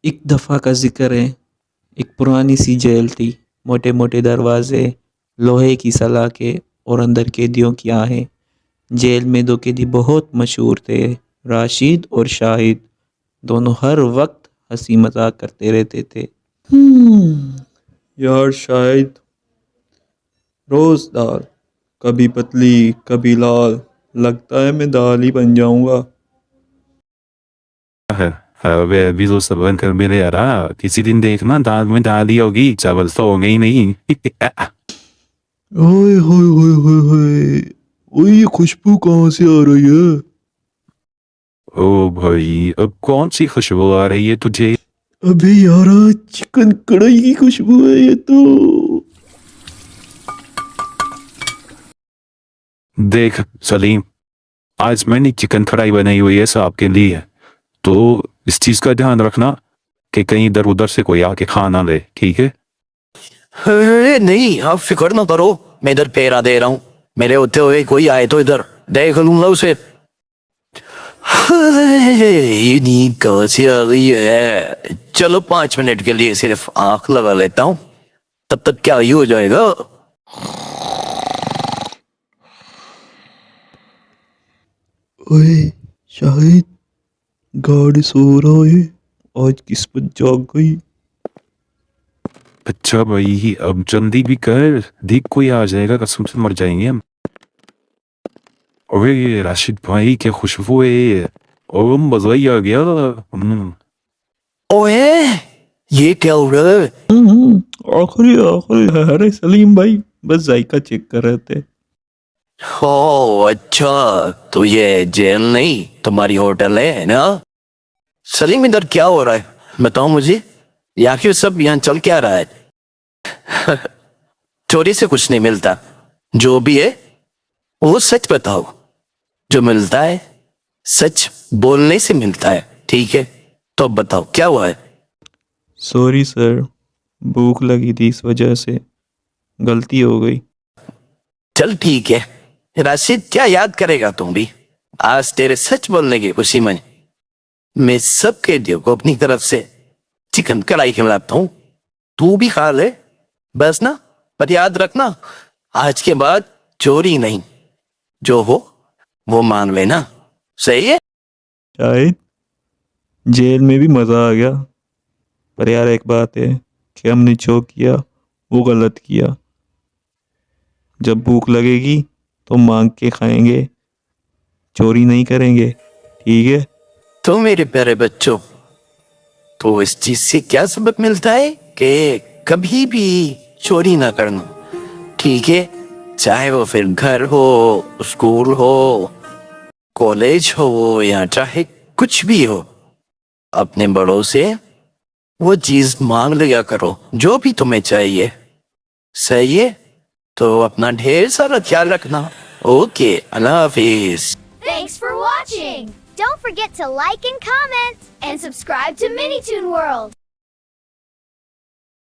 एक दफ़ा का ज़िक्र है, एक पुरानी सी जेल थी, मोटे मोटे दरवाजे, लोहे की सलाखें और अंदर कैदियों की आहें। जेल में दो कैदी बहुत मशहूर थे, राशिद और शाहिद। दोनों हर वक्त हंसी मजाक करते रहते थे। यार शाहिद, रोज दाल, कभी पतली कभी लाल, लगता है मैं दाल ही बन जाऊंगा। वे भी तो सब बनकर मेरे आ रहा किसी दिन देखना दाल में डाली होगी चावल तो होंगे ही नहीं। ओए होए होए होए होए, ओए ये खुशबू कहाँ से आ रही है? ओ भाई अब कौन सी खुशबू आ रही है तुझे? अबे यारा, चिकन कढ़ाई की खुशबू है ये तो। देख सलीम, आज मैंने चिकन फ्राई बनाई हुई है सब आपके लिए, तो इस चीज का ध्यान रखना कि कहीं इधर उधर से कोई आके खा ना ले, ठीक है? अरे नहीं, आप फिक्र ना करो, मैं इधर फेरा दे रहा हूँ। मेरे होते हुए कोई आए तो इधर देख लूंगा उसे। ये नींद कहाँ से आ गई है? चलो 5 मिनट के लिए सिर्फ आंख लगा लेता हूँ, तब तक क्या ही हो जाएगा। ओए शाहिद, गाड़ी सो रहा है, आज किस्मत जाग गई। अच्छा भाई अब जल्दी भी कर, देख कोई आ जाएगा कसम से मर जाएंगे हम। अरे ये राशिद भाई क्या खुशबू है, और मजा ही आ गया। ओए, ये क्या हो रहा है? आखिरी आखिरी, अरे सलीम भाई, बस जायका चेक कर रहे थे। ओ अच्छा, तो ये जेल नहीं तुम्हारी होटल है ना? सलीम, इधर क्या हो रहा है बताओ मुझे, या फिर सब यहाँ चल क्या रहा है? चोरी से कुछ नहीं मिलता, जो भी है वो सच बताओ। जो मिलता है सच बोलने से मिलता है, ठीक है? तो अब बताओ क्या हुआ है? सॉरी सर, भूख लगी थी इस वजह से, गलती हो गई। चल ठीक है, राशिद क्या याद करेगा तुम भी। आज तेरे सच बोलने की खुशी में मैं सब कैदियों को अपनी तरफ से चिकन कढ़ाई खिलाता हूँ, तू भी खा ले बस ना। पर याद रखना, आज के बाद चोरी नहीं, जो हो वो मान लेना, सही है? शायद जेल में भी मज़ा आ गया, पर यार एक बात है कि हमने जो किया वो गलत किया। जब भूख लगेगी तो मांग के खाएंगे, चोरी नहीं करेंगे, ठीक है? तो मेरे प्यारे बच्चों, तो इस चीज से क्या सबक मिलता है कि कभी भी चोरी ना करना, ठीक है? चाहे वो फिर घर हो, स्कूल हो, कॉलेज हो, या चाहे कुछ भी हो, अपने बड़ों से वो चीज मांग लिया करो जो भी तुम्हें चाहिए, सही है? तो अपना ढेर सारा ख्याल रखना। Okay, Allah Hafiz. Thanks for watching! Don't forget to like and comment, and subscribe to Minitoon World!